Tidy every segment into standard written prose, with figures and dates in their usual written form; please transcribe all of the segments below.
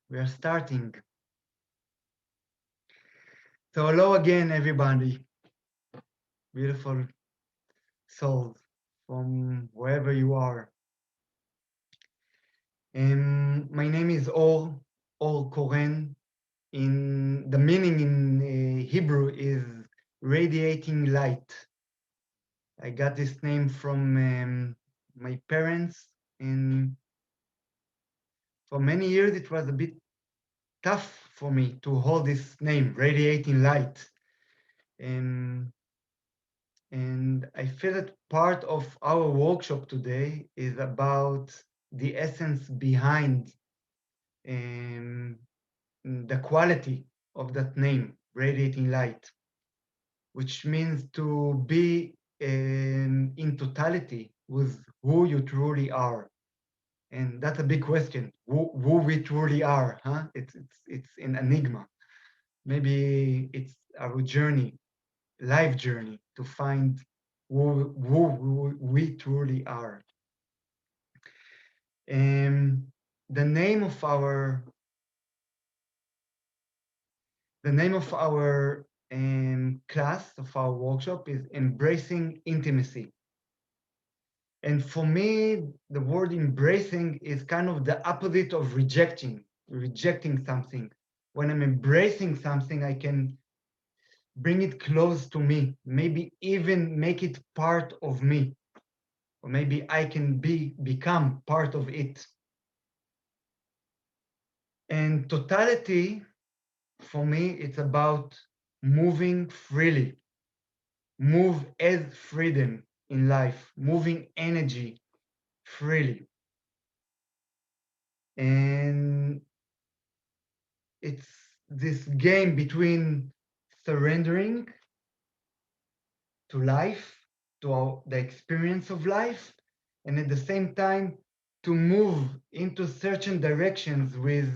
We are starting. So hello again, everybody. Beautiful souls from wherever you are. My name is Or Koren. In the meaning in Hebrew is radiating light. I got this name from my parents, and for many years it was a bit tough for me to hold this name, radiating light. And And I feel that part of our workshop today is about the essence behind um, the quality of that name, radiating light, which means to be in totality with who you truly are. And that's a big question, who we truly are, huh? It's an enigma. Maybe it's our journey, life journey to find who we truly are. Um, the name of our the name of our class of our workshop is embracing intimacy. And for me, the word embracing is kind of the opposite of rejecting something. When I'm embracing something, I can bring it close to me, maybe even make it part of me, or maybe I can become part of it. And totality, for me, it's about moving freely, move as freedom in life, moving energy freely. And it's this game between surrendering to life, to the experience of life, and at the same time to move into certain directions with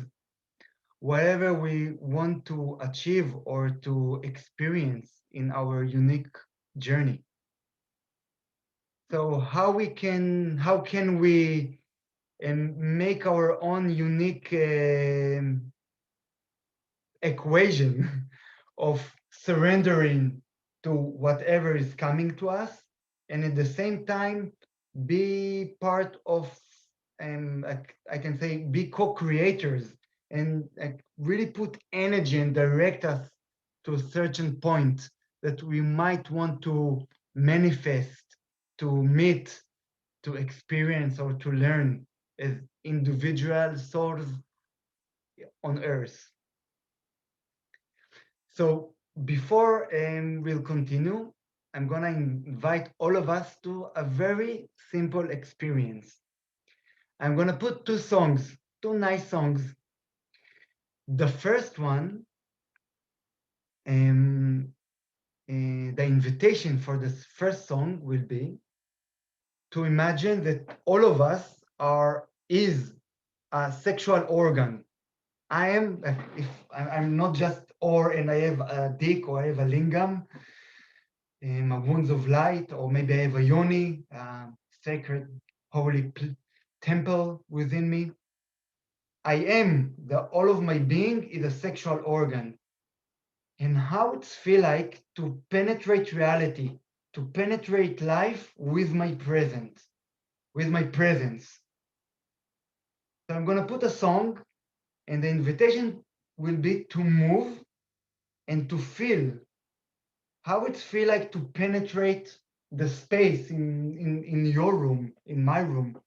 whatever we want to achieve or to experience in our unique journey. So how can we make our own unique equation of surrendering to whatever is coming to us, and at the same time be part of, I can say, be co-creators and really put energy and direct us to a certain point that we might want to manifest, to meet, to experience, or to learn as individual souls on earth. So before we'll continue, I'm gonna invite all of us to a very simple experience. I'm gonna put two songs, two nice songs. The first one, um, the invitation for this first song will be to imagine that all of us is a sexual organ. I am, if I'm not just or and I have a dick or I have a lingam, a wounds of light, or maybe I have a yoni, sacred, holy temple within me. I am all of my being is a sexual organ, and how it feel like to penetrate reality, to penetrate life with my presence, with my presence. So I'm gonna put a song, and the invitation will be to move and to feel how it feel like to penetrate the space in your room, in my room,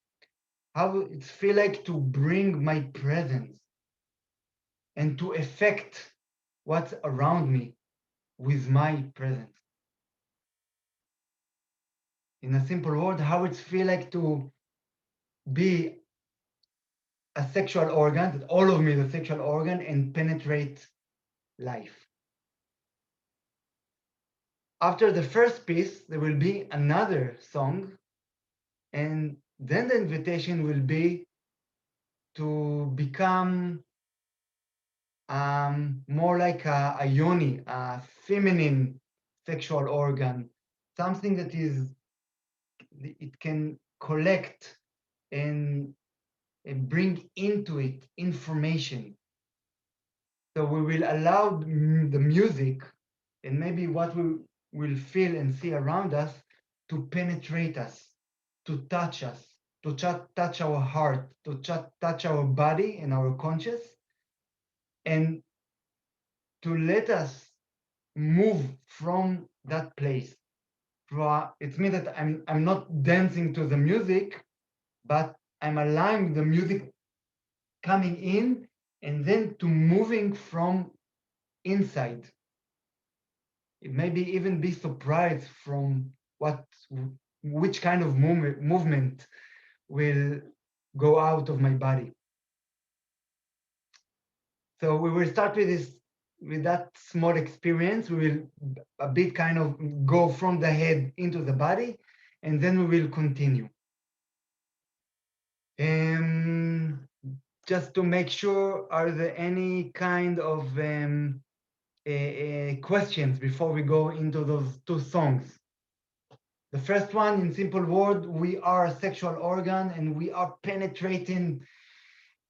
how it feel like to bring my presence and to affect what's around me with my presence. In a simple word, how it feel like to be a sexual organ, that all of me is a sexual organ, and penetrate life. After the first piece, there will be another song, and then the invitation will be to become more like a yoni, a feminine sexual organ, something that it can collect and bring into it information. So we will allow the music and maybe what we will feel and see around us to penetrate us, to touch us, to touch our heart, to touch our body and our conscious, and to let us move from that place. It means that I'm not dancing to the music, but I'm allowing the music coming in and then to moving from inside. It maybe even be surprised from which kind of movement will go out of my body. So we will start with that small experience. We will a bit kind of go from the head into the body, and then we will continue. Just to make sure, are there any kind of questions before we go into those two songs? The first one, in simple word, we are a sexual organ and we are penetrating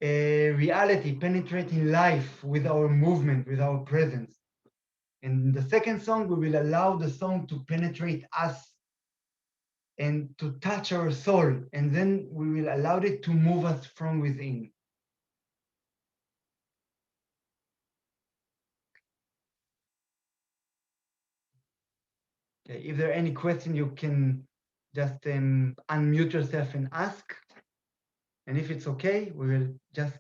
reality, penetrating life with our movement, with our presence. In the second song, we will allow the song to penetrate us and to touch our soul, and then we will allow it to move us from within. Okay, if there are any questions, you can just unmute yourself and ask. And if it's okay, we will just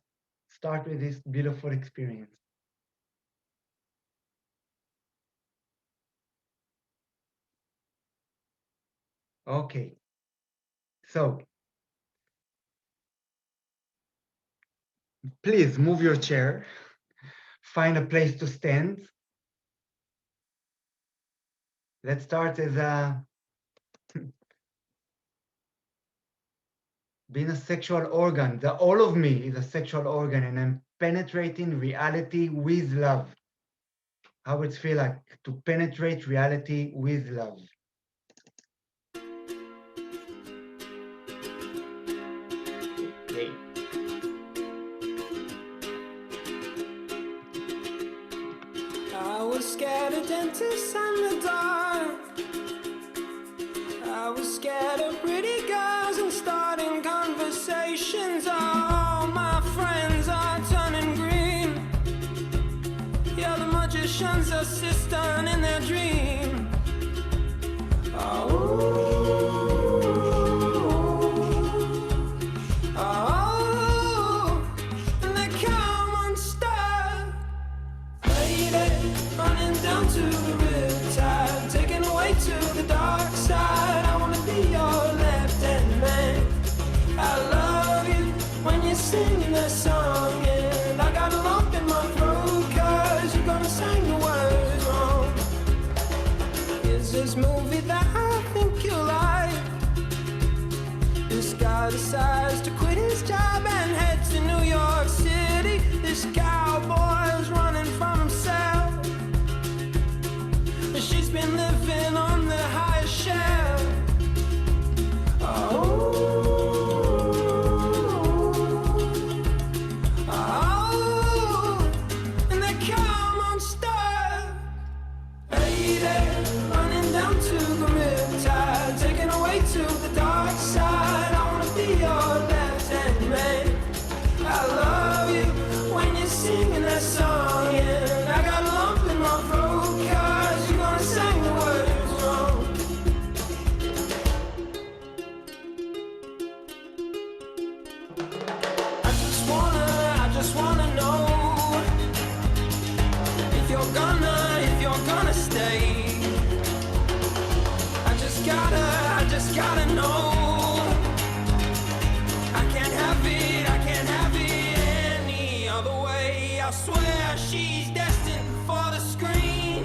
start with this beautiful experience. Okay, so please move your chair, find a place to stand. Let's start as being a sexual organ. The all of me is a sexual organ, and I'm penetrating reality with love. How it feel like to penetrate reality with love. Okay. I was scared of dentists and the dark. I was scared of pretty girls and starting conversations. All my friends are turning green. You're the magician's assistant in their dream. Down to the riptide, taken away to the dark side. I wanna be your left-hand man. I love you when you're singing that song, and I got a lump in my throat 'cause you're gonna sing the words wrong. Is this movie that I think you like? This guy decides to quit his job and head to New York City. This cowboy's running from himself. She's been living on the highest shelf. And they come unstuck. Lady, running down to the riptide, taken away to the dark side. I wanna be your left-hand man. I love you when you're singing that song, and I got a lump in my throat 'cause you're gonna sing the words wrong. I just wanna know if you're gonna stay. I just gotta know. I can't have it any other way. I swear she's destined for the screen.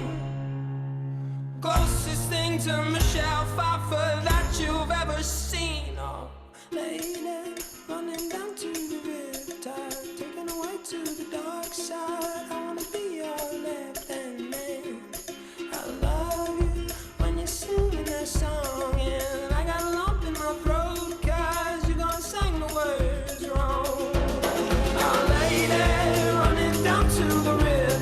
Closest thing to Michelle Pfeiffer that you've ever seen. Oh, lady, running down to the riptide, taken away to the dark side. I wanna be your left-hand man. I love you when you're singing that song, and I got a lump in my throat 'cause you're gonna sing the words wrong. Oh, lady, running down to the river.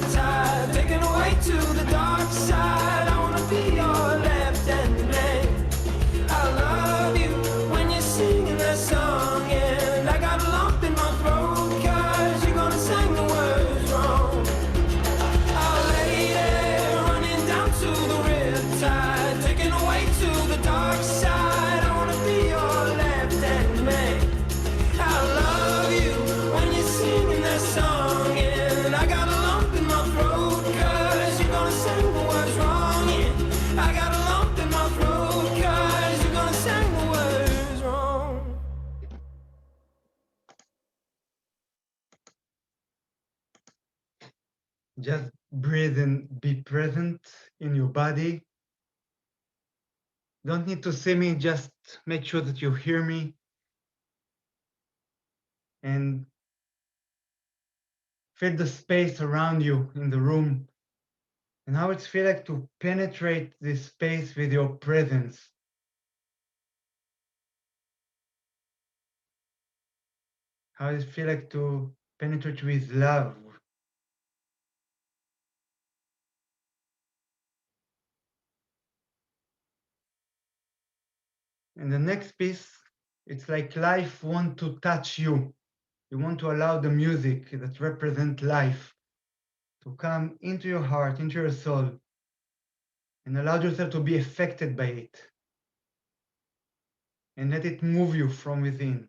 Just breathe and be present in your body. Don't need to see me, just make sure that you hear me. And feel the space around you in the room and how it feels like to penetrate this space with your presence. How it feels like to penetrate with love. And the next piece, it's like life want to touch you. You want to allow the music that represent life to come into your heart, into your soul, and allow yourself to be affected by it. And let it move you from within.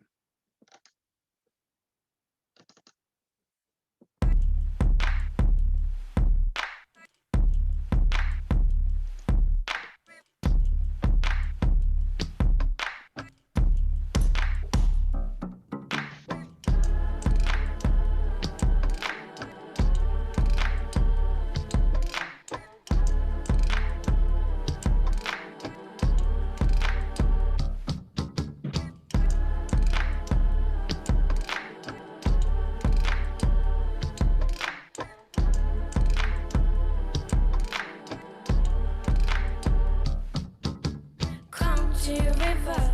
Come to river,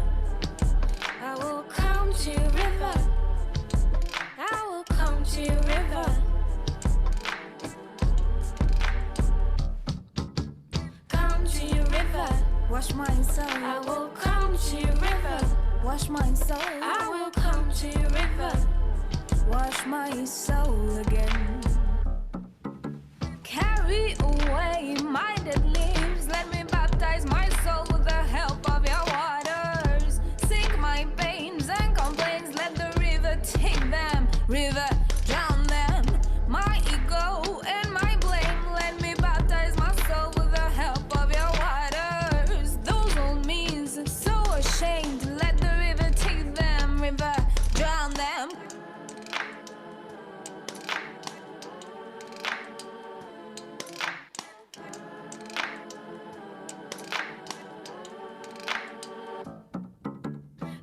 I will come to river, I will come to river. Come to river, wash my soul. I will come to river, wash my soul. I will come to river, wash my soul again. Carry away my dead leaves. Let me baptize my soul with the help of your waters. Sink my pains and complaints. Let the river take them. River, drown them. My ego and my blame. Let me baptize my soul with the help of your waters. Those old means so ashamed. Let the river take them. River, drown them.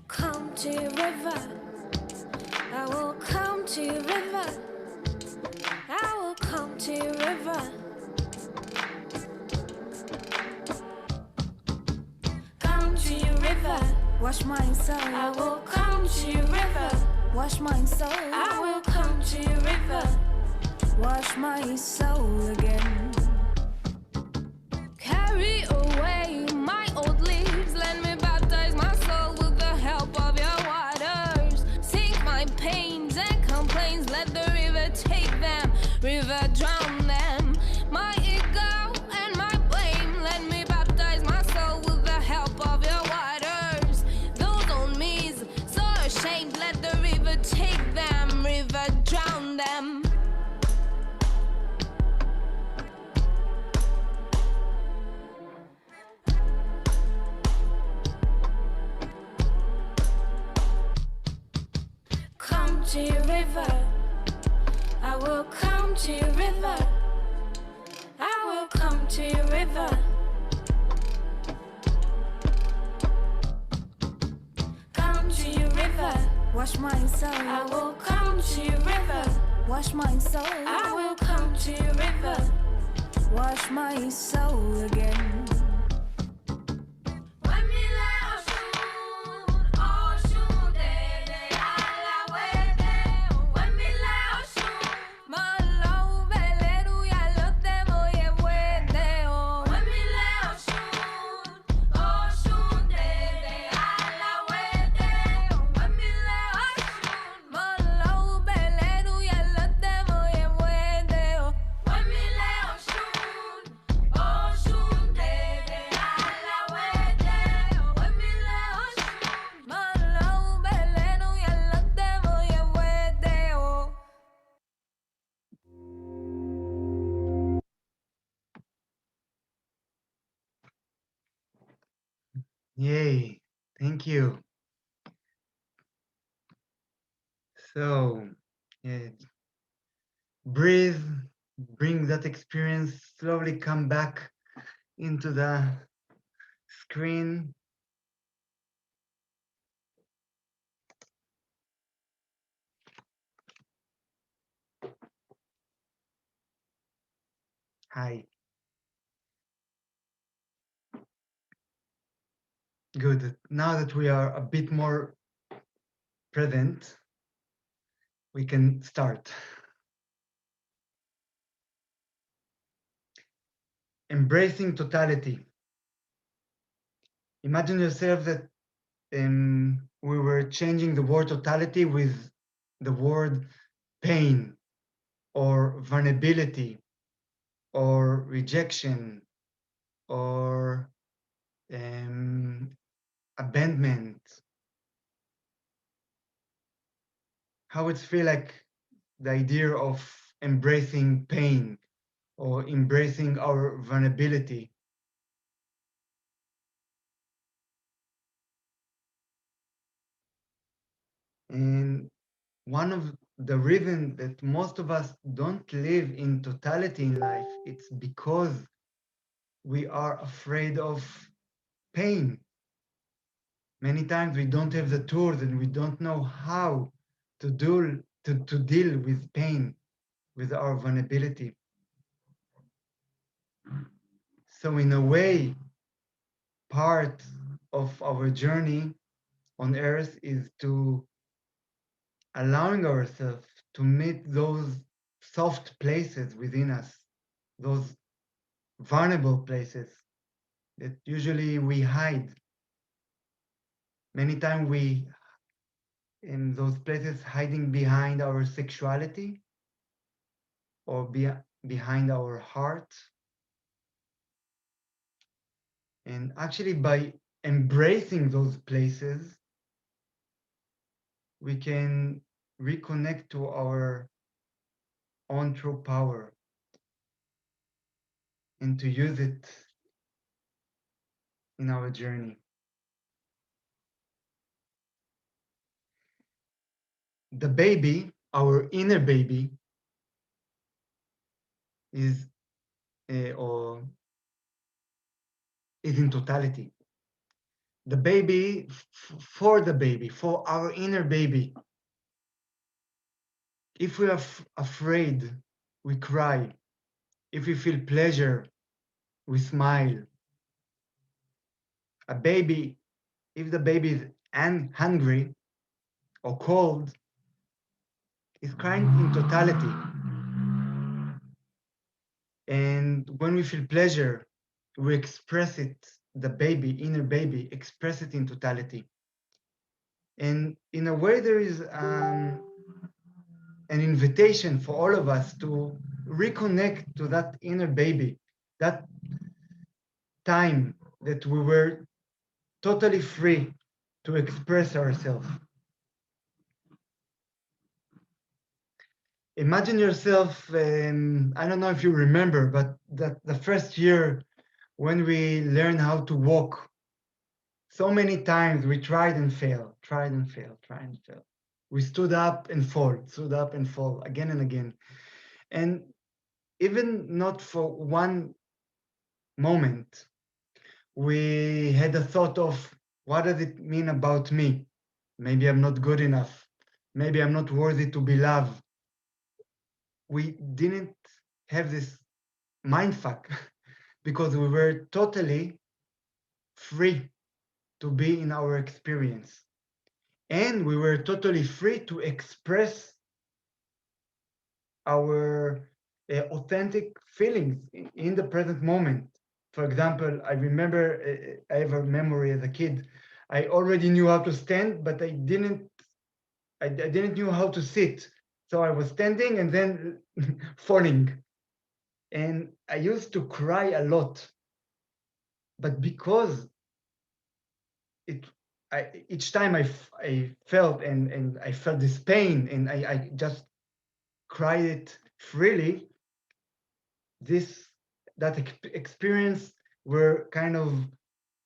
Come to river, I will come to river, I will come to river. Come to river, wash my soul. I will come to river, wash my soul. I will come to river, wash my soul again. Carry away my old leaves. Let me baptize my soul with the help of your waters. Sink my pains and complaints. Let the river take them. River, drown them. My ego and my blame. Let me baptize my soul with the help of your waters. Those old me's so ashamed. Let the river take them. River, drown them. Come to river, I will come to river, I will come to river. Come to river, wash my soul. I will come to river, wash my soul. I will come to river, wash my soul again. Yay, thank you. So, yeah, breathe bring that experience, slowly come back into the screen. Hi. Good. Now that we are a bit more present, we can start. Embracing totality. Imagine yourself that we were changing the word totality with the word pain or vulnerability or rejection or abandonment. How it feel like the idea of embracing pain or embracing our vulnerability. And one of the reasons that most of us don't live in totality in life, it's because we are afraid of pain. Many times we don't have the tools and we don't know how to deal with pain, with our vulnerability. So in a way, part of our journey on earth is to allowing ourselves to meet those soft places within us, those vulnerable places that usually we hide. Many times we in those places hiding behind our sexuality or behind our heart. And actually by embracing those places, we can reconnect to our own true power and to use it in our journey. The baby, our inner baby, is or is in totality. The baby, for the baby, for our inner baby. If we are afraid, we cry. If we feel pleasure, we smile. A baby, if the baby is hungry or cold, is crying in totality. And when we feel pleasure, we express it, the baby, inner baby, express it in totality. And in a way, there is an invitation for all of us to reconnect to that inner baby, that time that we were totally free to express ourselves. Imagine yourself, I don't know if you remember, but that the first year when we learned how to walk, so many times we tried and failed, tried and failed, tried and failed. We stood up and fall, stood up and fall again and again. And even not for one moment, we had a thought of what does it mean about me? Maybe I'm not good enough. Maybe I'm not worthy to be loved. We didn't have this mindfuck because we were totally free to be in our experience. And we were totally free to express our authentic feelings in the present moment. For example, I remember I have a memory as a kid. I already knew how to stand, but I didn't know how to sit. So I was standing and then falling. And I used to cry a lot. But because it each time I felt and I felt this pain and I just cried it freely, that experience were kind of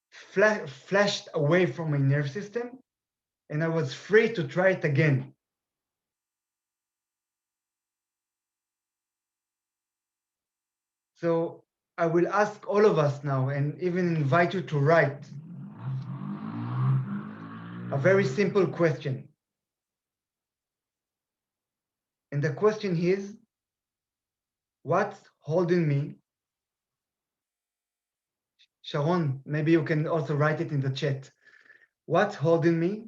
flashed away from my nerve system, and I was free to try it again. So I will ask all of us now, and even invite you to write a very simple question. And the question is, what's holding me? Sharon, maybe you can also write it in the chat. What's holding me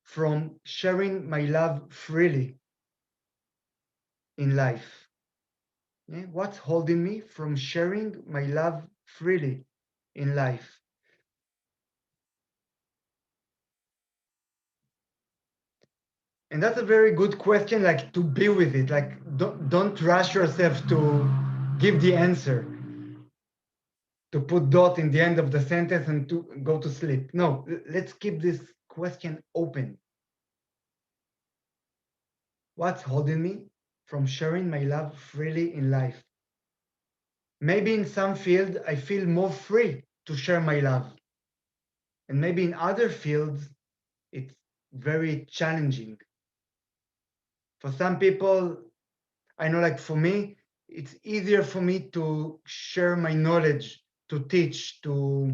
from sharing my love freely in life? Yeah? What's holding me from sharing my love freely in life? And that's a very good question, like to be with it. Like don't rush yourself to give the answer, to put dot in the end of the sentence and to go to sleep. No, let's keep this question open. What's holding me from sharing my love freely in life? Maybe in some field I feel more free to share my love. And maybe in other fields it's very challenging. For some people, I know, like for me, it's easier for me to share my knowledge, to teach, to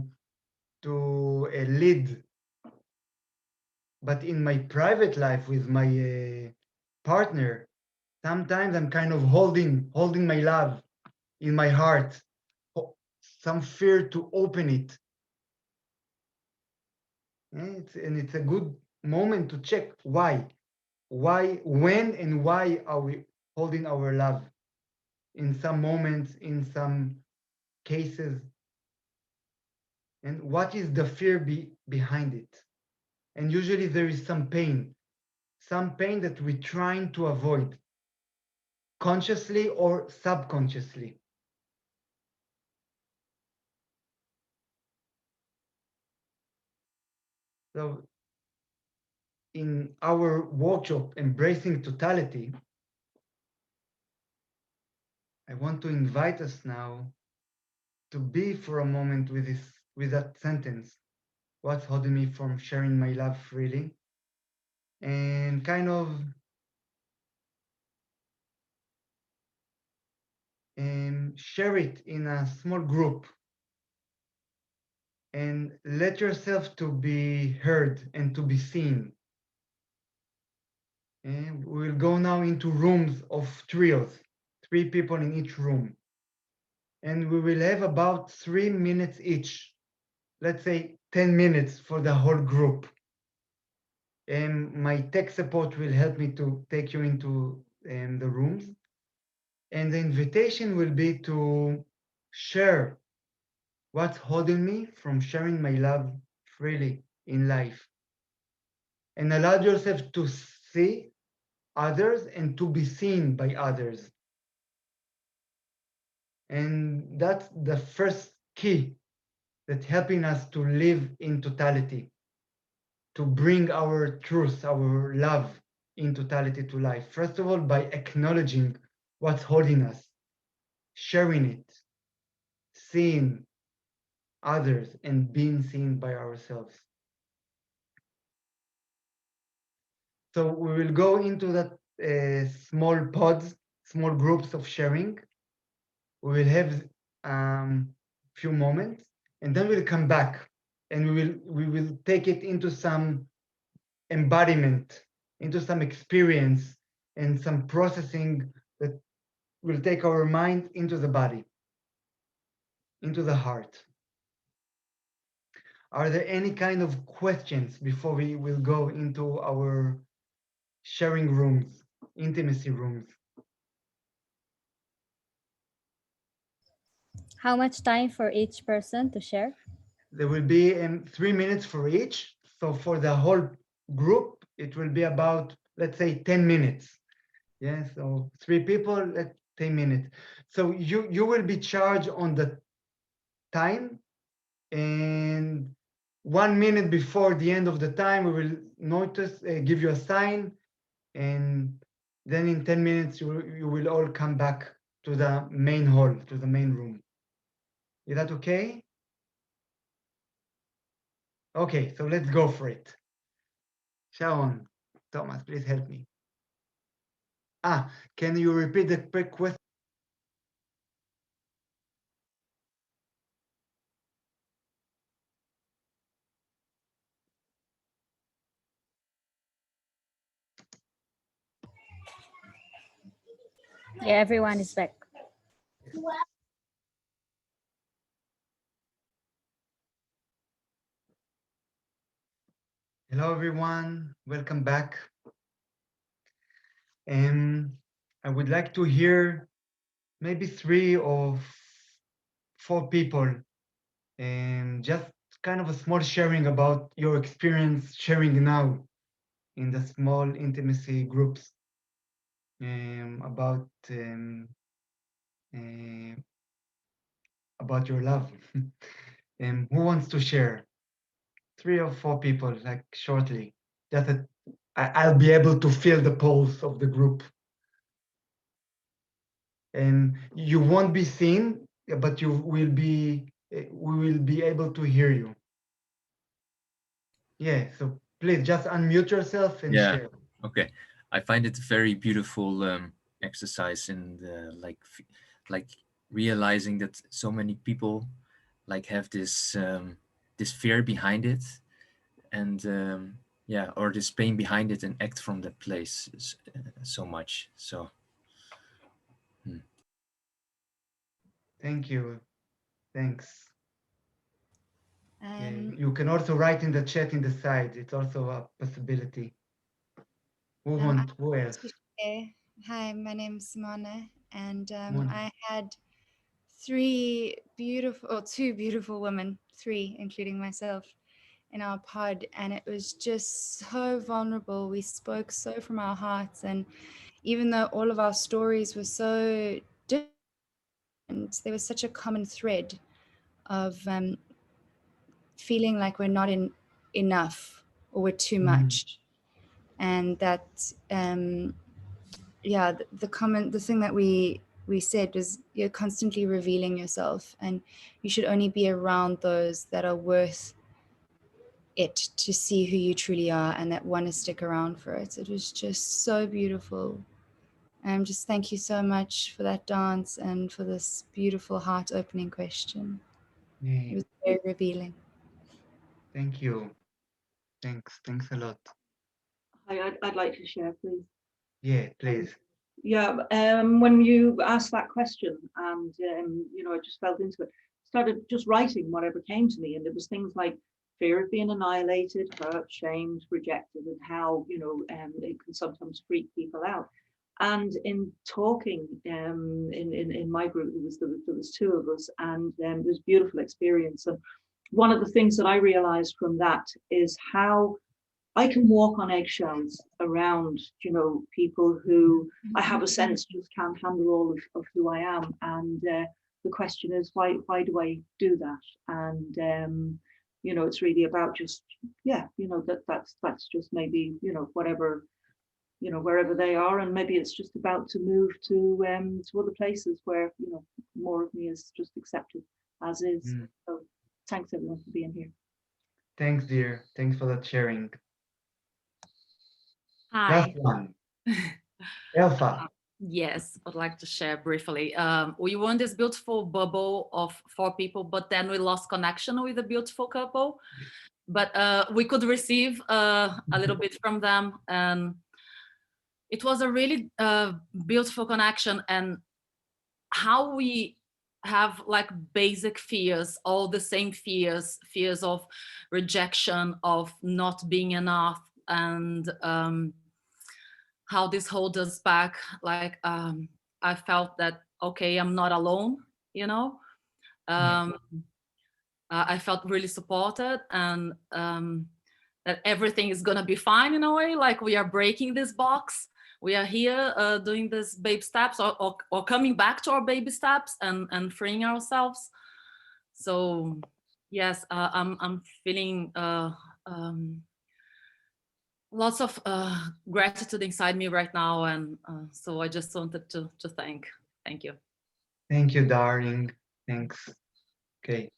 lead. But in my private life with my partner, sometimes I'm kind of holding my love in my heart, some fear to open it. And it's a good moment to check why, when, and why are we holding our love in some moments, in some cases, and what is the fear behind it. And usually there is some pain that we're trying to avoid, consciously or subconsciously. So in our workshop, Embracing Totality, I want to invite us now to be for a moment with that sentence, what's holding me from sharing my love freely, and kind of share it in a small group and let yourself to be heard and to be seen. And we'll go now into rooms of trios, 3 people in each room. And we will have about 3 minutes each, let's say 10 minutes for the whole group. And my tech support will help me to take you into the rooms. And the invitation will be to share what's holding me from sharing my love freely in life. And allow yourself to see others and to be seen by others. And that's the first key that's helping us to live in totality, to bring our truth, our love in totality to life. First of all, by acknowledging what's holding us, sharing it, seeing others, and being seen by ourselves. So we will go into that small pods, small groups of sharing. We will have few moments, and then we'll come back, and we will take it into some embodiment, into some experience, and some processing that will take our mind into the body, into the heart. Are there any kind of questions before we will go into our sharing rooms, intimacy rooms? How much time for each person to share? There will be 3 minutes for each. So for the whole group, it will be about, let's say, 10 minutes. Yeah, so 3 people, 10 minutes. So you will be charged on the time, and 1 minute before the end of the time, we will notice, give you a sign, and then in 10 minutes, you will all come back to the main hall, to the main room. Is that okay? Okay, so let's go for it. Sharon, Thomas, please help me. Can you repeat the question? Yeah, everyone is back. Hello, everyone. Welcome back. I would like to hear maybe 3 or 4 people, just kind of a small sharing about your experience sharing now in the small intimacy groups, about your love. Who wants to share? 3 or 4 people, like shortly, just that I'll be able to feel the pulse of the group. And you won't be seen, but you will be, we will be able to hear you. Yeah, so please just unmute yourself and Yeah. share. Okay. I find it a very beautiful exercise, and like realizing that so many people like have this this fear behind it, and yeah, or this pain behind it, and act from that place so much. So Thank you. Thanks. You can also write in the chat in the side. It's also a possibility. Who else? Hi, my name's Simone, and Simone. I had two beautiful women, 3 including myself, in our pod, and it was just so vulnerable. We spoke so from our hearts, and even though all of our stories were so different, there was such a common thread of feeling like we're not enough or we're too much, and that yeah, the thing that we said was, you're constantly revealing yourself, and you should only be around those that are worth it to see who you truly are and that want to stick around for it. It was just so beautiful. Just thank you so much for that dance and for this beautiful heart-opening question. It was very revealing. Thank you. Thanks a lot. Hi, I'd like to share, please. Yeah, please. Yeah, when you asked that question, and I just felt into it, started just writing whatever came to me, and it was things like fear of being annihilated, hurt, shamed, rejected, and how it can sometimes freak people out. And in talking in my group, there was 2 of us, and it was a beautiful experience. And one of the things that I realized from that is how I can walk on eggshells around, people who I have a sense just can't handle all of who I am. And the question is, why do I do that? And it's really about just, that's just maybe, whatever, wherever they are, and maybe it's just about to move to other places where, more of me is just accepted as is. So thanks everyone for being here. Thanks, dear. Thanks for that sharing. Hi. Last one. Elfa. Yes, I'd like to share briefly. We were in this beautiful bubble of 4 people, but then we lost connection with a beautiful couple. But we could receive a little bit from them, and it was a really beautiful connection. And how we have like basic fears, all the same fears of rejection, of not being enough, and how this holds us back. Like I felt that, okay, I'm not alone, I felt really supported, and that everything is gonna be fine in a way. Like we are breaking this box, we are here doing this baby steps, or coming back to our baby steps and freeing ourselves. So yes, I'm feeling lots of gratitude inside me right now, and so I just wanted to thank you. Thank you, darling. Thanks. Okay.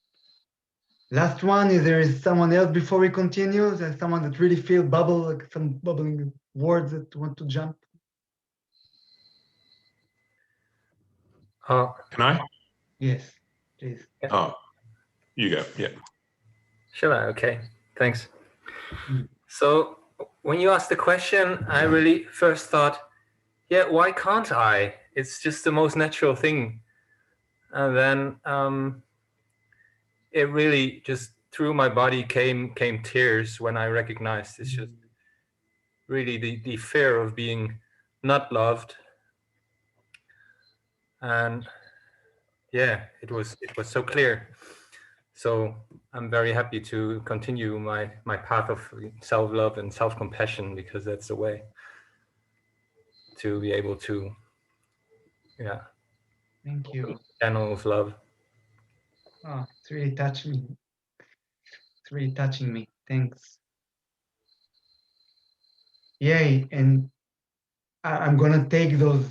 Last one. Is there someone else before we continue? Is there someone that really feel like some bubbling words that want to jump? Can I? Yes, please. Oh, you go. Yeah. Shall I? Okay, thanks. So when you asked the question, I really first thought, yeah, why can't I it's just the most natural thing. And then it really just through my body came tears when I recognized it's just really the fear of being not loved. And yeah, it was so clear. So I'm very happy to continue my path of self-love and self-compassion, because that's the way to be able to, yeah. Thank you. Channel of love. Oh, it's really touching me. It's really touching me. Thanks. Yay. And I'm gonna take those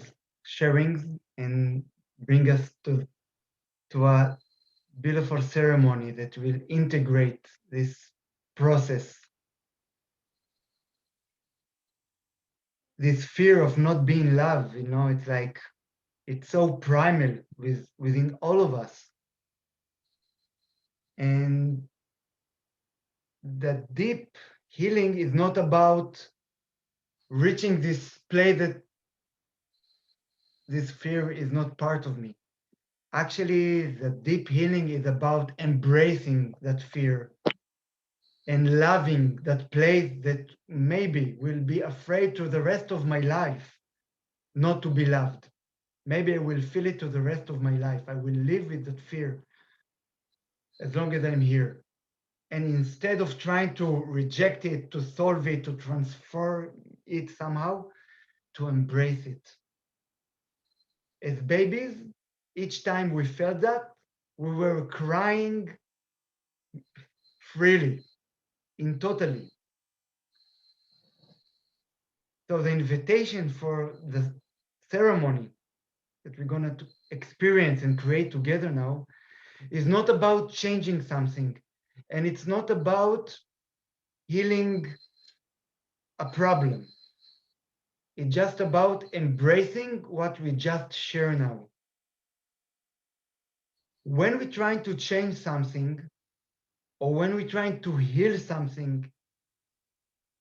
sharings and bring us to a beautiful ceremony that will integrate this process. This fear of not being loved, you know, it's like it's so primal within all of us. And that deep healing is not about reaching this place that this fear is not part of me. Actually, the deep healing is about embracing that fear and loving that place that maybe will be afraid to the rest of my life not to be loved. Maybe I will feel it to the rest of my life. I will live with that fear as long as I'm here. And instead of trying to reject it, to solve it, to transfer it somehow, to embrace it. As babies, each time we felt that, we were crying freely, in totally. So the invitation for the ceremony that we're going to experience and create together now is not about changing something, and it's not about healing a problem. It's just about embracing what we just share now. When we're trying to change something, or when we're trying to heal something,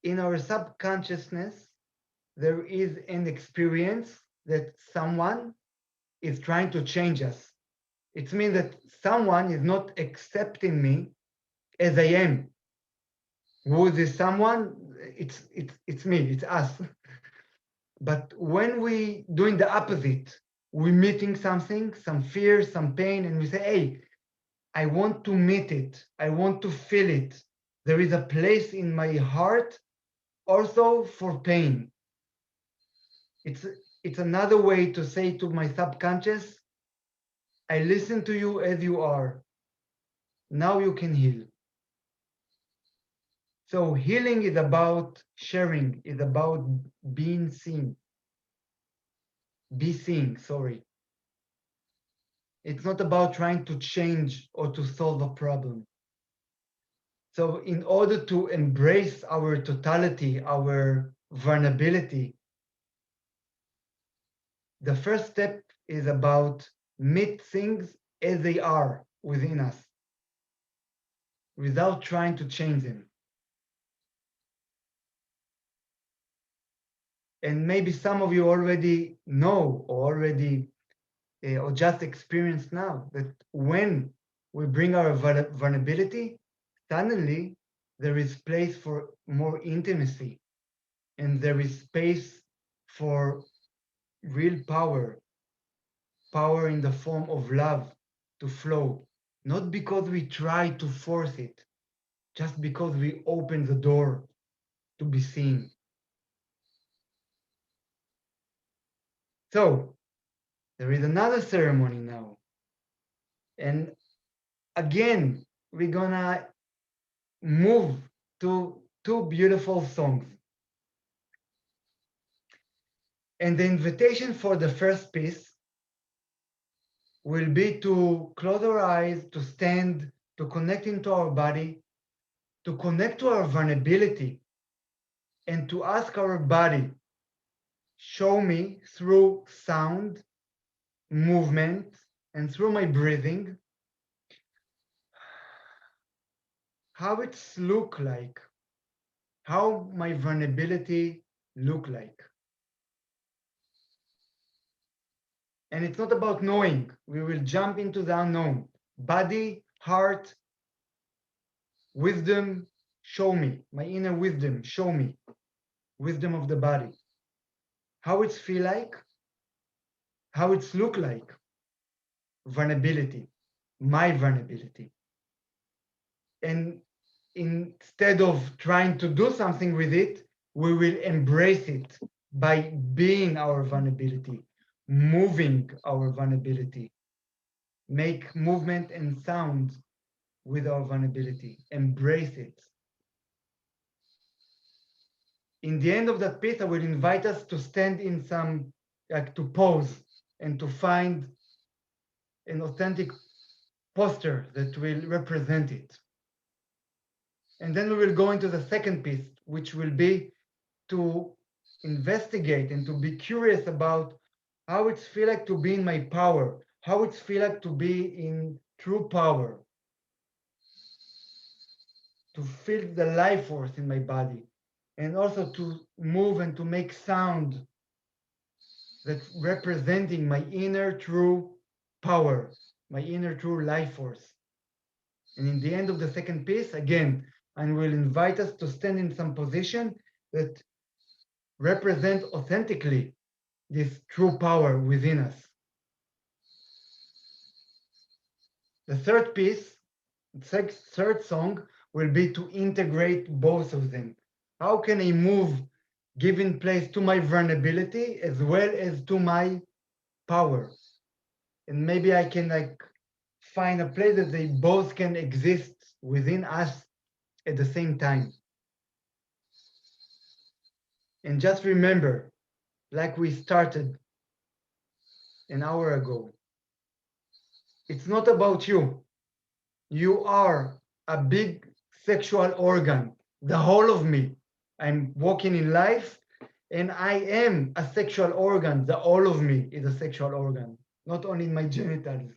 in our subconsciousness, there is an experience that someone is trying to change us. It means that someone is not accepting me as I am. Who is this someone? It's me, it's us. But when we doing the opposite, we meeting something, some fear, some pain, and we say, hey, I want to meet it. I want to feel it. There is a place in my heart also for pain. It's another way to say to my subconscious, I listen to you as you are. Now you can heal. So healing is about sharing, is about being seen. Be seen, sorry. It's not about trying to change or to solve a problem. So in order to embrace our totality, our vulnerability, the first step is about meet things as they are within us, without trying to change them. And maybe some of you already know or already or just experienced now that when we bring our vulnerability, suddenly there is place for more intimacy, and there is space for real power, power in the form of love to flow, not because we try to force it, just because we open the door to be seen. So there is another ceremony now. And again, we're gonna move to two beautiful songs. And the invitation for the first piece will be to close our eyes, to stand, to connect into our body, to connect to our vulnerability, and to ask our body, show me through sound, movement, and through my breathing, how it's look like, how my vulnerability look like. And it's not about knowing. We will jump into the unknown. Body, heart, wisdom, show me. My inner wisdom, show me. Wisdom of the body. How it's feel like, how it's look like. Vulnerability, my vulnerability. And instead of trying to do something with it, we will embrace it by being our vulnerability, moving our vulnerability, make movement and sound with our vulnerability, embrace it. In the end of that piece, I will invite us to stand in some, like to pose and to find an authentic posture that will represent it. And then we will go into the second piece, which will be to investigate and to be curious about how it feels like to be in my power, how it feels like to be in true power, to feel the life force in my body, and also to move and to make sound that representing my inner true power, my inner true life force. And in the end of the second piece, again, I will invite us to stand in some position that represent authentically this true power within us. The third piece, third song, will be to integrate both of them. How can I move, giving place to my vulnerability as well as to my power? And maybe I can like find a place that they both can exist within us at the same time. And just remember, like we started an hour ago, it's not about you. You are a big sexual organ, the whole of me. I'm walking in life and I am a sexual organ. The whole of me is a sexual organ, not only my genitals.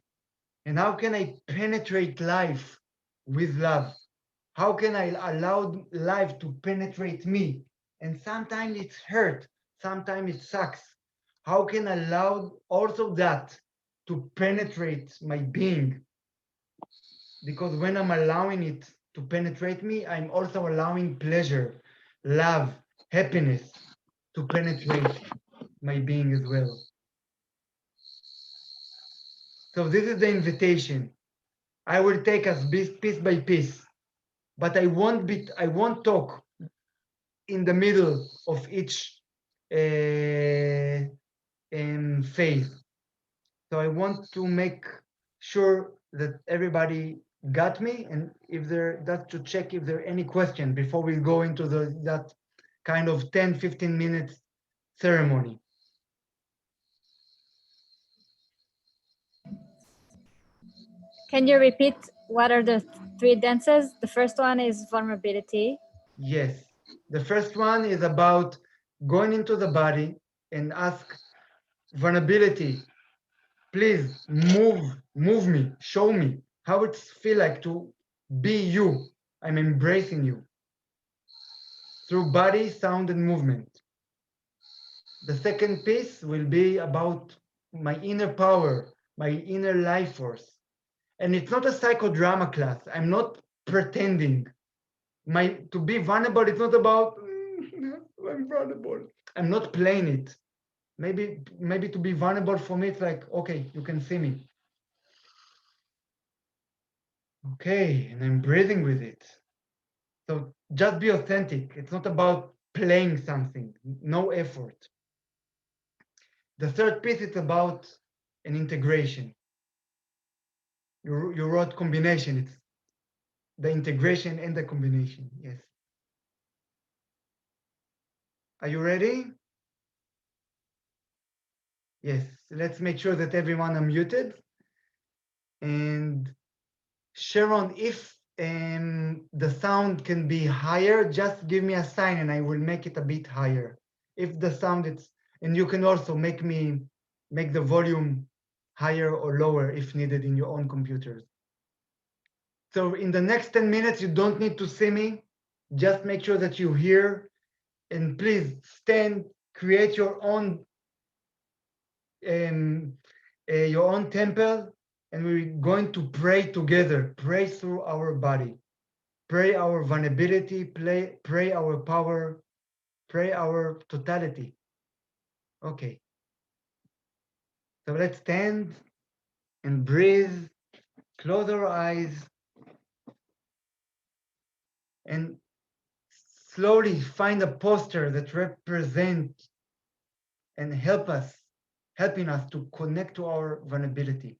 And how can I penetrate life with love? How can I allow life to penetrate me? And sometimes it's hurt, sometimes it sucks. How can I allow also that to penetrate my being? Because when I'm allowing it to penetrate me, I'm also allowing pleasure, love, happiness to penetrate my being as well. So this is the invitation. I will take us piece by piece, but I won't talk in the middle of each phase. So I want to make sure that everybody got me, and if that's to check if there are any questions before we go into that kind of 10-15 minutes ceremony. Can you repeat what are the three dances? The first one is vulnerability. Yes. The first one is about going into the body and ask vulnerability, please move me, show me how it feels like to be you. I'm embracing you through body, sound, and movement. The second piece will be about my inner power, my inner life force. And it's not a psychodrama class. I'm not pretending. To be vulnerable, it's not about I'm vulnerable. I'm not playing it. Maybe to be vulnerable for me, it's like, okay, you can see me. Okay, and I'm breathing with it. So just be authentic. It's not about playing something, no effort. The third piece is about an integration. You wrote combination. It's the integration and the combination. Yes. Are you ready? Yes. Let's make sure that everyone unmuted. And Sharon, if the sound can be higher, just give me a sign and I will make it a bit higher. If the sound is, and you can also make the volume higher or lower if needed in your own computers. So in the next 10 minutes, you don't need to see me. Just make sure that you hear, and please stand, create your own your own temple, and we're going to pray together, pray through our body, pray our vulnerability, pray our power, pray our totality. Okay. So let's stand and breathe, close our eyes, and slowly find a posture that represents and helping us to connect to our vulnerability.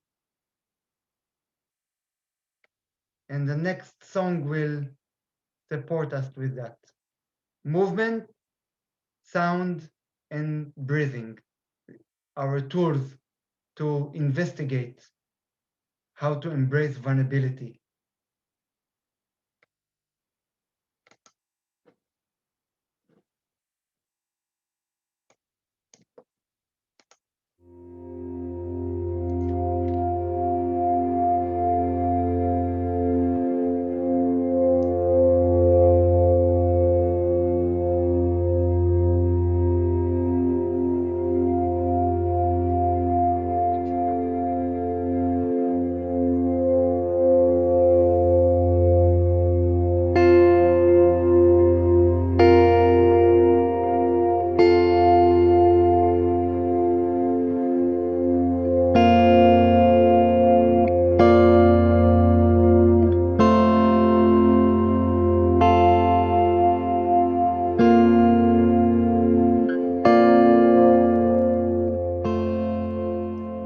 And the next song will support us with that. Movement, sound, and breathing, our tools to investigate how to embrace vulnerability.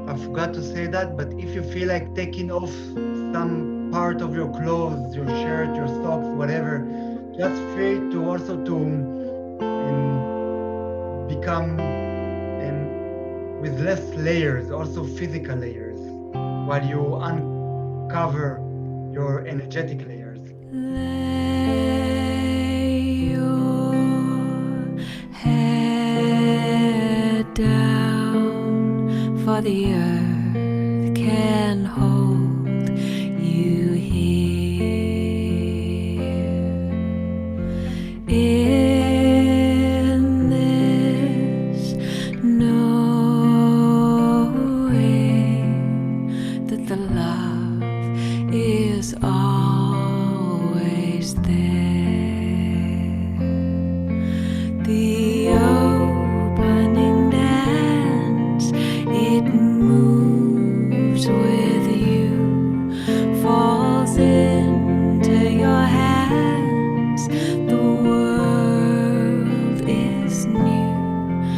I forgot to say that, but if you feel like taking off some part of your clothes, your shirt, your socks, whatever, just free to also to become with less layers, also physical layers, while you uncover your energetic layers. Lay your head down, for the earth can hold you here. In this knowing that the love is always there. The opening dance, it moves with you, falls into your hands. The world is new.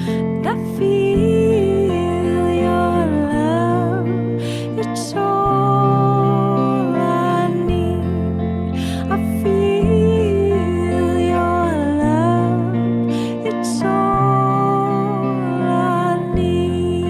And I feel your love, it's all I need. I feel your love, it's all I need.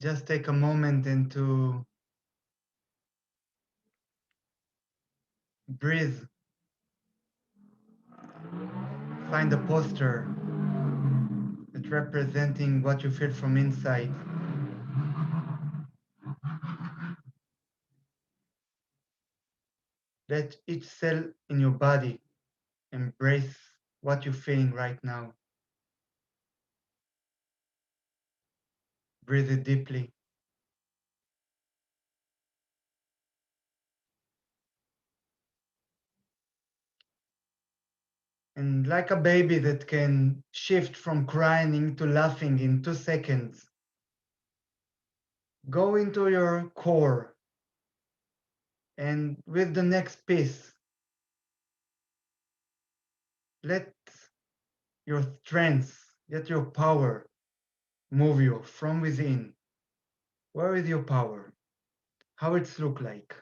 just take a moment and to breathe. Find a posture that's representing what you feel from inside. Let each cell in your body embrace what you're feeling right now. Breathe it deeply. And like a baby that can shift from crying to laughing in 2 seconds, go into your core. And with the next piece, let your strength, let your power move you from within. Where is your power? How it's look like?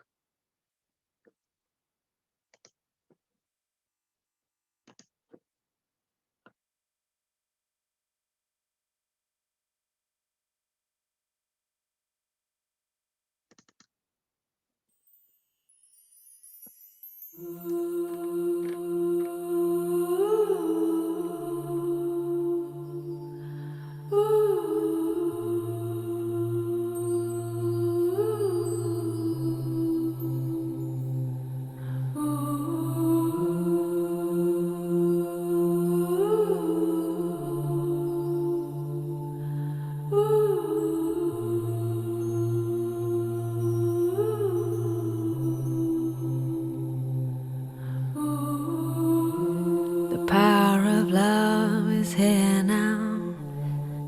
The power of love is here now.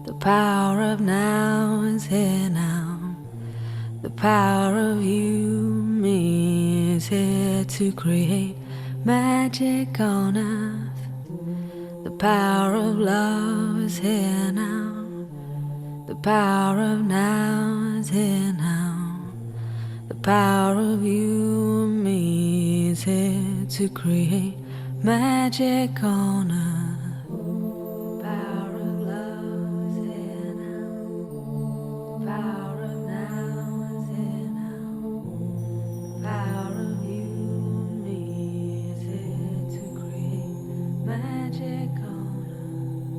The power of now is here now. The power of you, me, is here to create magic on earth. The power of love is here now. The power of now is here now. The power of you and me is here to create magic on earth. The power of love is here now. The power of now is here now. The power of you and me is here to create magic on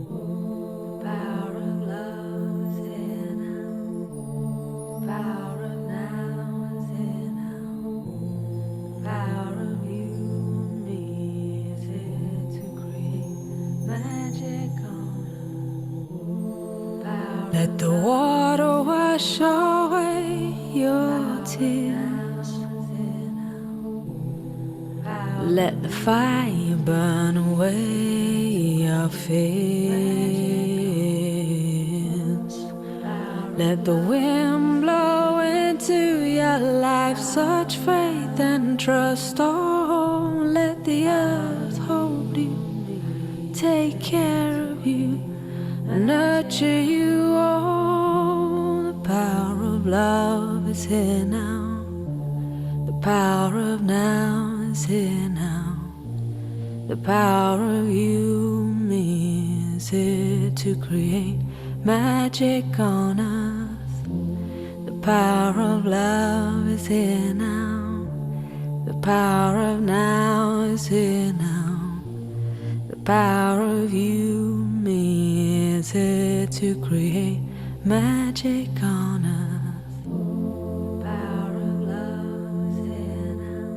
earth. The power of love is here now. The power of now is here now. The power of you and me is here to create magic on earth. Let the water wash away your tears. Let the fire burn away your fears. Let the wind blow into your life such faith and trust. Oh, let the earth hold you, take care of you, nurture you. Oh, the power of love is here now. The power of now is here now. The power of you, me, is here to create magic on earth. The power of love is here now. The power of now is here now. The power of you, me, is here to create magic on earth. The power of love is here now.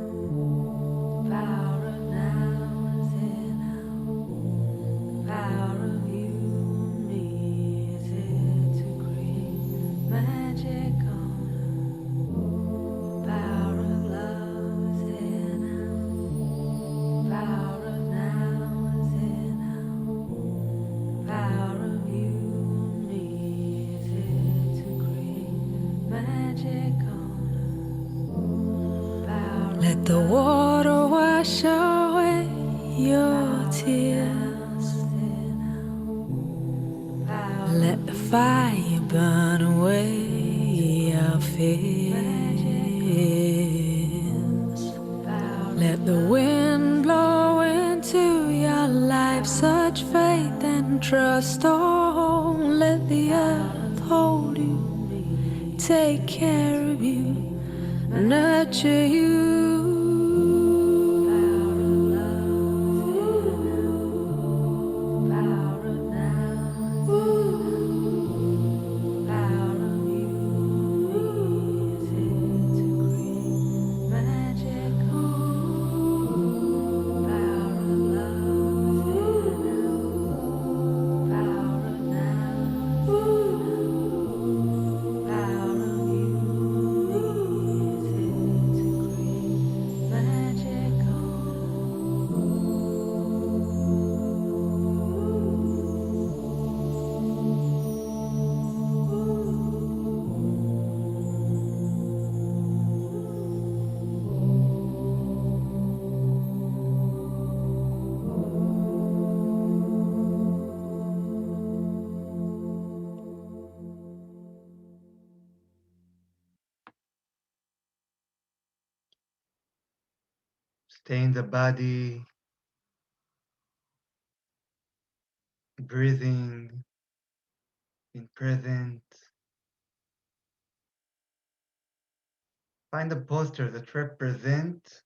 The power of now is here now. The power of you, me, is here to create magic on earth. The power of love is here now. The power of now is here now. The power of you, me, is here to create magic on earth. Let the water wash away your tears. Let the fire burn away your fears. Let the wind blow into your life such faith and trust. Oh, let the earth hold you, take care of you, nurture you. Stay in the body, breathing, in present. Find a posture that represents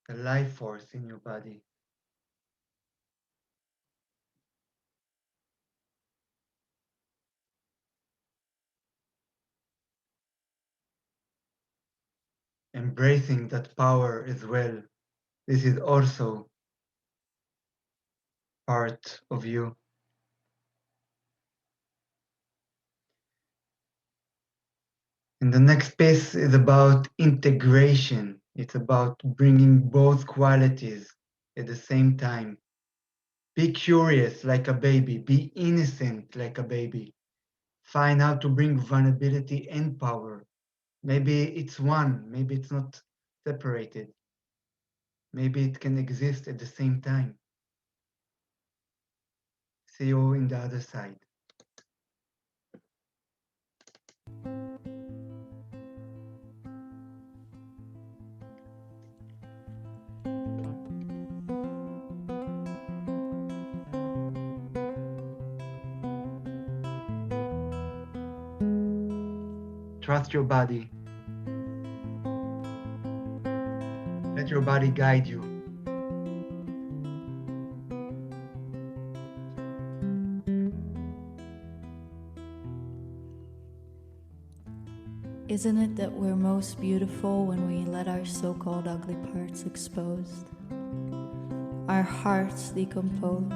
the life force in your body. Embracing that power as well. This is also part of you. And the next piece is about integration. It's about bringing both qualities at the same time. Be curious like a baby. Be innocent like a baby. Find how to bring vulnerability and power. Maybe it's one, maybe it's not separated. Maybe it can exist at the same time. See you in the other side. Trust your body. Let your body guide you. Isn't it that we're most beautiful when we let our so-called ugly parts exposed? Our hearts decompose,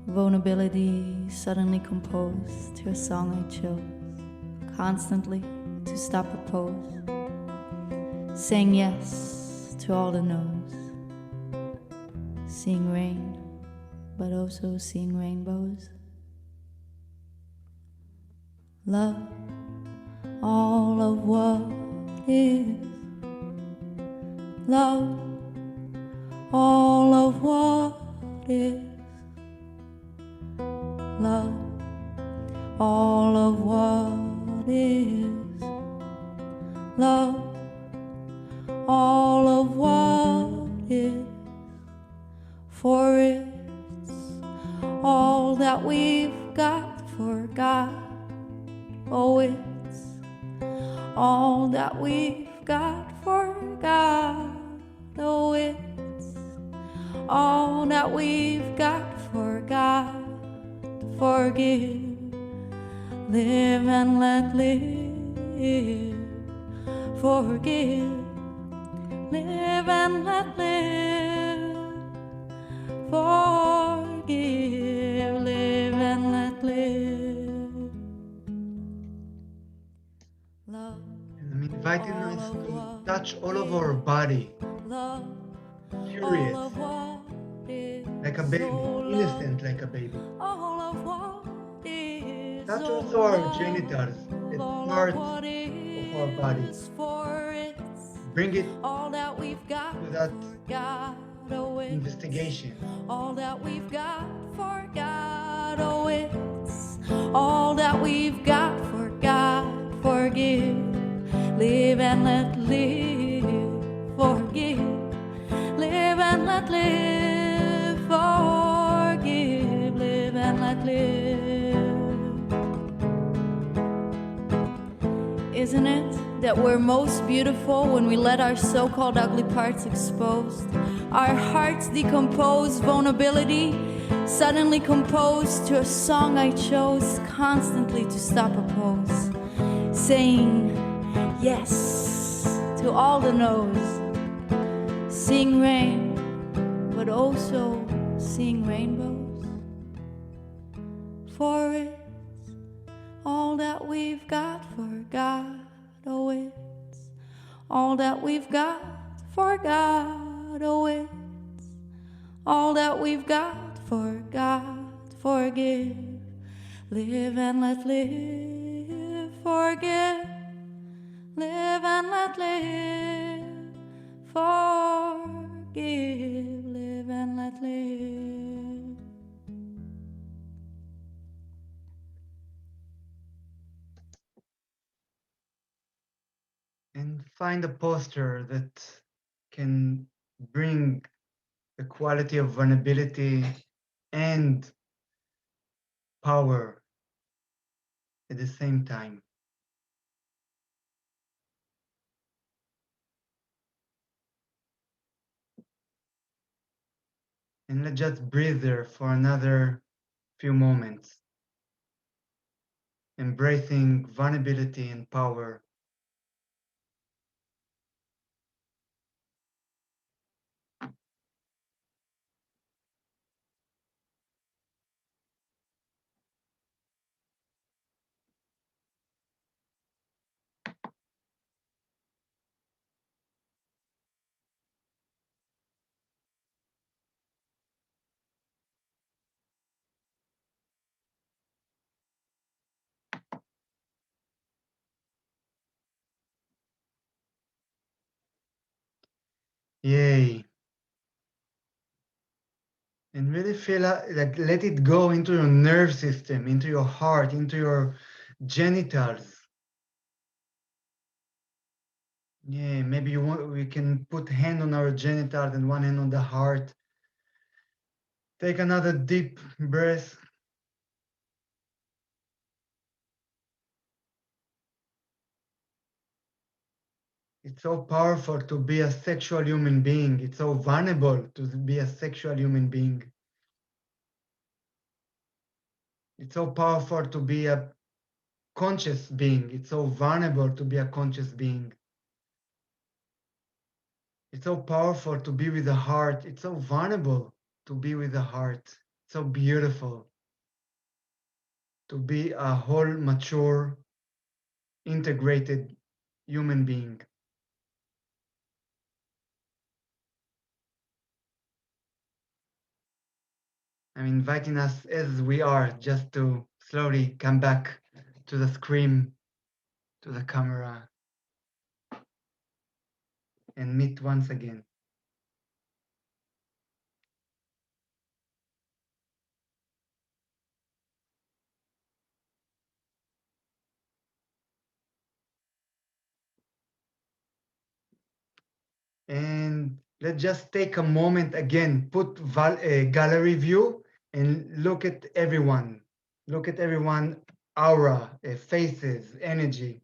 vulnerability suddenly composed to a song I chose, constantly to stop a pose, saying yes to all the no's, seeing rain, but also seeing rainbows. Love all of what is, love all of what is, love all of what is, love all of what is, for it's all that we've got for God. Oh, it's all that we've got for God. Oh, it's all that we've got for God. Forgive, live and let live. Forgive, live and let live. Forgive, live and let live. Love. I'm inviting us to touch all of our body. Curious, like a baby, innocent like a baby. Touch also our genitals, it's part of our body. Bring it to that investigation. All that we've got for God, oh, it's all that we've got for God. Forgive, live and let live. Forgive, live and let live. Forgive, live and let live. isn't it, that we're most beautiful when we let our so-called ugly parts exposed? Our hearts decompose, vulnerability suddenly composed to a song I chose constantly to stop a pose, saying yes to all the no's, seeing rain, but also seeing rainbows. For it's all that we've got for God, oh it's all that we've got for God, oh it's all that we've got for God. Forgive, live and let live. Forgive, live and let live. Forgive, live and let live. And find a posture that can bring the quality of vulnerability and power at the same time. And let's just breathe there for another few moments, embracing vulnerability and power. Yay. And really feel like let it go into your nerve system, into your heart, into your genitals. Yeah, maybe we can put hand on our genitals and one hand on the heart. Take another deep breath. It's so powerful to be a sexual human being. It's so vulnerable to be a sexual human being. It's so powerful to be a conscious being. It's so vulnerable to be a conscious being. It's so powerful to be with the heart. It's so vulnerable to be with the heart. It's so beautiful to be a whole, mature, integrated human being. I'm inviting us as we are just to slowly come back to the screen, to the camera, and meet once again. And let's just take a moment again, put a gallery view and look at everyone. Look at everyone, aura, faces, energy.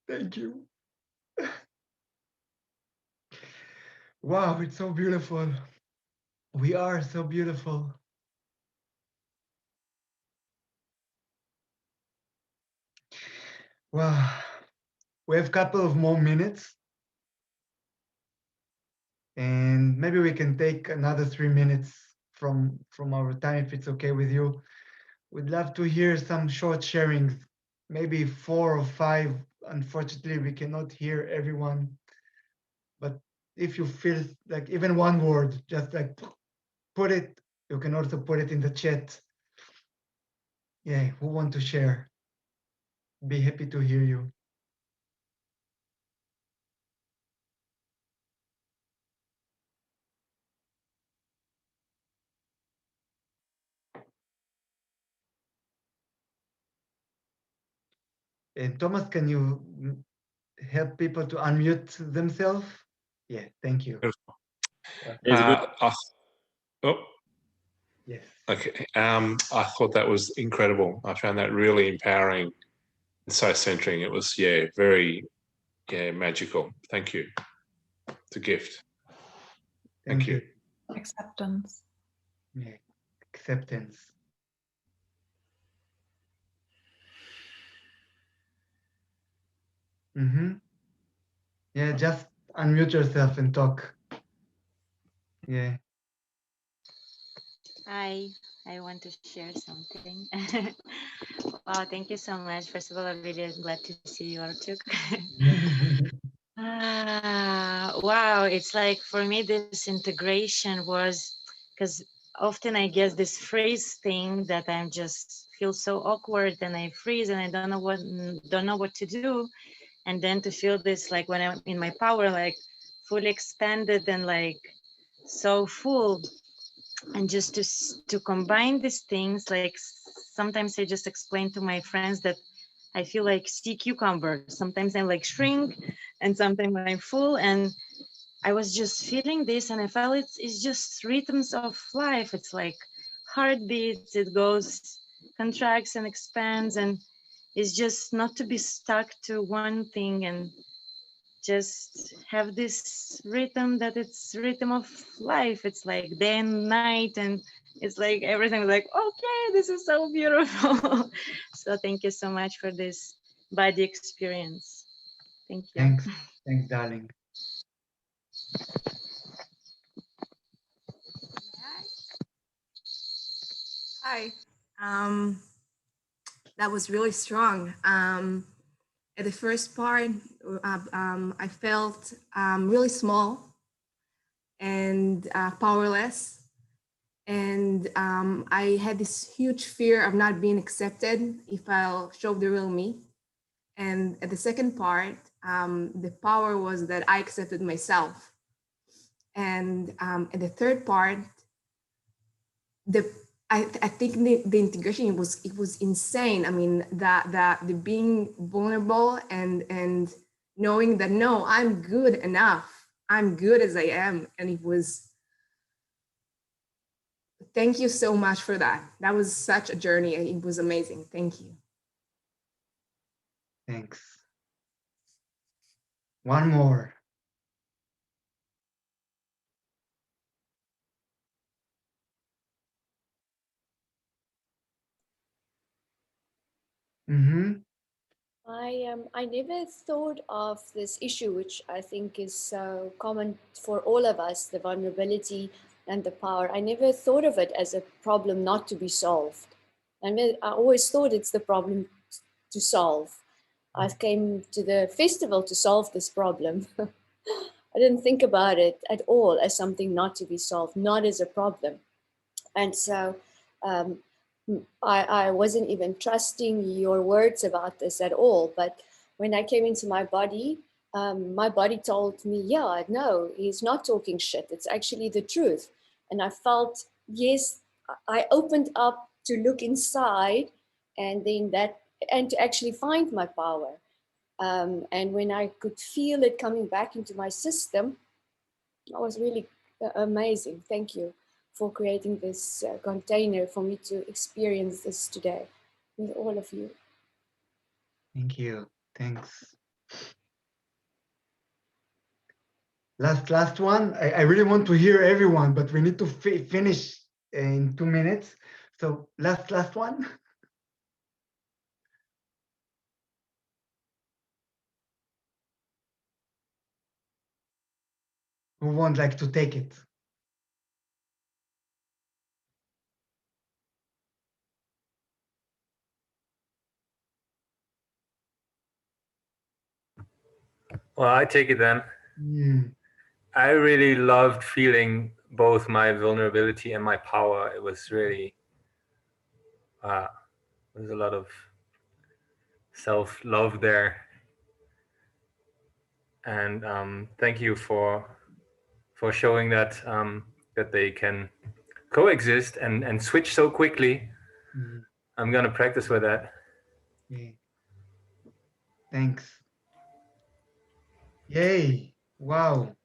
Thank you. Wow, it's so beautiful. We are so beautiful. Wow. We have a couple of more minutes. And maybe we can take another 3 minutes from our time if it's okay with you. We'd love to hear some short sharings, maybe 4 or 5. Unfortunately, we cannot hear everyone. But if you feel like even one word, just like put it, you can also put it in the chat. Yeah, who want to share? be happy to hear you. Thomas, can you help people to unmute themselves? Yeah, thank you. Oh, Yes. okay. I thought that was incredible. I found that really empowering and so centering. It was, yeah, very, yeah, magical. Thank you. It's a gift. Thank you. Acceptance. Yeah, acceptance. Yeah, just unmute yourself and talk. Yeah. Hi, I want to share something. Wow, thank you so much. First of all, I'm really glad to see you, Artuk. Wow, it's like for me, this integration was because often I guess this freeze thing that I'm just feel so awkward and I freeze and I don't know what to do, and then to feel this like when I'm in my power, like fully expanded and like so full, and just to combine these things, like sometimes I just explain to my friends that I feel like sea cucumber. Sometimes I like shrink and sometimes I'm full, and I was just feeling this and I felt it's just rhythms of life. It's like heartbeats, it goes, contracts and expands, and it's just not to be stuck to one thing and just have this rhythm that it's rhythm of life. It's like day and night, and it's like everything like, okay, this is so beautiful. So thank you so much for this body experience. Thank you. Thanks, darling. Hi. That was really strong. At the first part, I felt really small and powerless. And I had this huge fear of not being accepted if I'll show the real me. And at the second part, the power was that I accepted myself. And at the third part, I think the integration it was insane. I mean, the being vulnerable and knowing that no, I'm good enough. I'm good as I am. And it was, thank you so much for that. That was such a journey. It was amazing. Thank you. Thanks. One more. I never thought of this issue, which I think is so common for all of us, the vulnerability and the power. I never thought of it as a problem not to be solved. I always thought it's the problem to solve. I came to the festival to solve this problem. I didn't think about it at all as something not to be solved, not as a problem. And so I wasn't even trusting your words about this at all. But when I came into my body told me, yeah, no, he's not talking shit. It's actually the truth. And I felt, yes, I opened up to look inside and then and to actually find my power. And when I could feel it coming back into my system, that was really amazing. Thank you for creating this container for me to experience this today with all of you. Thank you. Thanks. Last one. I really want to hear everyone, but we need to finish in 2 minutes. So last one. Who would like to take it? Well, I take it then. I really loved feeling both my vulnerability and my power. It was really, there's a lot of self-love there. And thank you for showing that that they can coexist and switch so quickly. I'm gonna practice with that. Yeah. Thanks. Yay! Wow.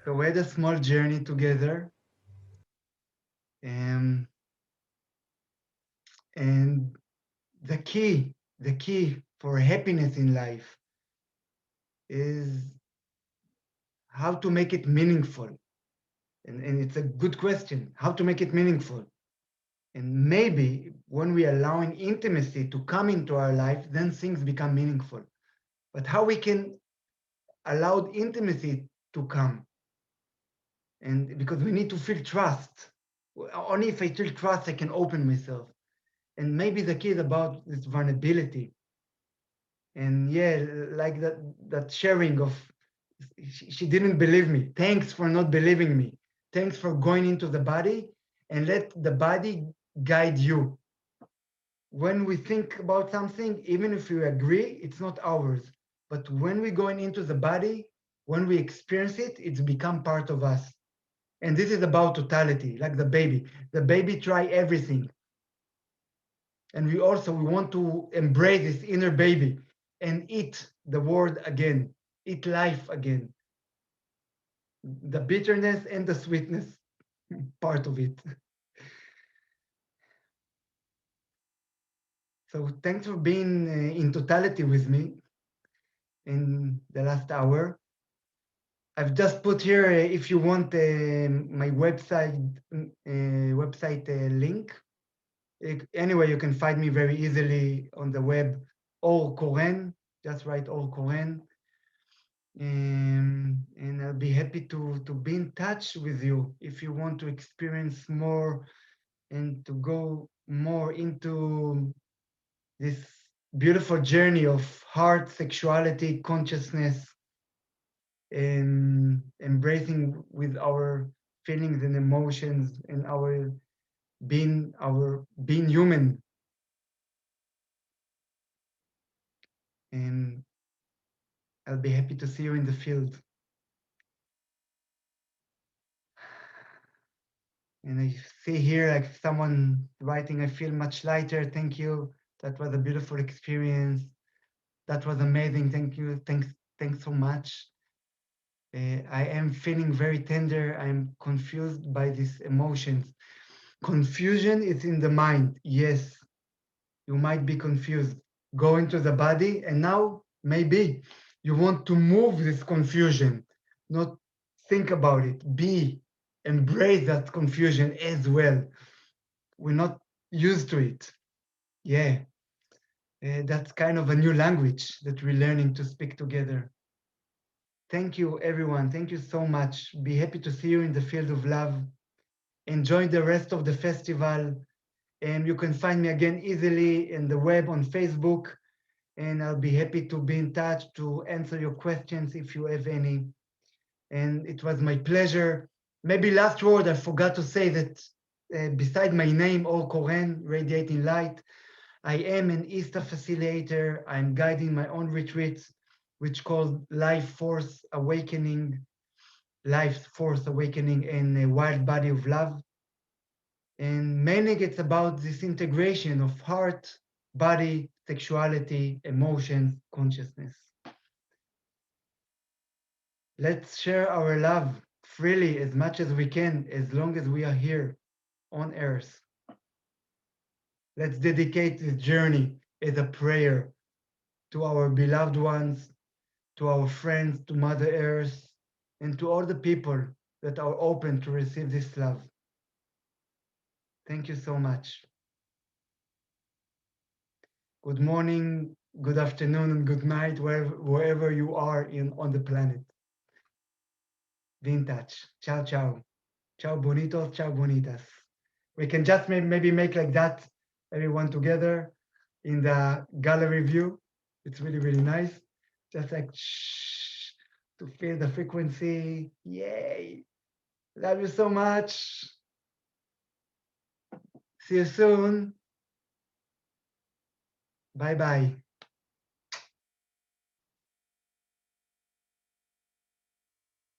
So we had a small journey together. And the key for happiness in life is how to make it meaningful. And it's a good question, how to make it meaningful. And maybe when we allowing intimacy to come into our life, then things become meaningful. But how we can allow intimacy to come? And because we need to feel trust. Only if I feel trust, I can open myself. And maybe the key is about this vulnerability. And yeah, like that sharing of, she didn't believe me. Thanks for not believing me. Thanks for going into the body and let the body guide you. When we think about something, even if we agree, it's not ours. But when we're going into the body, when we experience it, it's become part of us. And this is about totality, like the baby. The baby try everything. And we want to embrace this inner baby and eat the word again, eat life again. The bitterness and the sweetness, part of it. So thanks for being in totality with me in the last hour. I've just put here, if you want my website link. Anyway, you can find me very easily on the web, Or Koren, just write Or Koren. And I'll be happy to be in touch with you if you want to experience more and to go more into this beautiful journey of heart, sexuality, consciousness, and embracing with our feelings and emotions and our being human. And I'll be happy to see you in the field. And I see here like someone writing, I feel much lighter. Thank you. That was a beautiful experience. That was amazing. Thank you. Thanks so much. I am feeling very tender. I'm confused by these emotions. Confusion is in the mind. Yes, you might be confused. Go into the body, and now maybe you want to move this confusion, not think about it. Embrace that confusion as well. We're not used to it. Yeah, that's kind of a new language that we're learning to speak together. Thank you, everyone. Thank you so much. Be happy to see you in the field of love. Enjoy the rest of the festival. And you can find me again easily in the web on Facebook. And I'll be happy to be in touch to answer your questions if you have any. And it was my pleasure. Maybe last word, I forgot to say that beside my name, Or Koren, Radiating Light, I am an ISTA facilitator. I'm guiding my own retreats, which called Life Force Awakening in a Wild Body of Love. And mainly it's about this integration of heart, body, sexuality, emotions, consciousness. Let's share our love freely as much as we can, as long as we are here on earth. Let's dedicate this journey as a prayer to our beloved ones, to our friends, to Mother Earth, and to all the people that are open to receive this love. Thank you so much. Good morning, good afternoon, and good night, wherever you are on the planet. Be in touch. Ciao, ciao. Ciao, bonitos, ciao, bonitas. We can just maybe make like that, everyone together in the gallery view. It's really, really nice. Just like shh, to feel the frequency. Yay. Love you so much. See you soon. Bye-bye.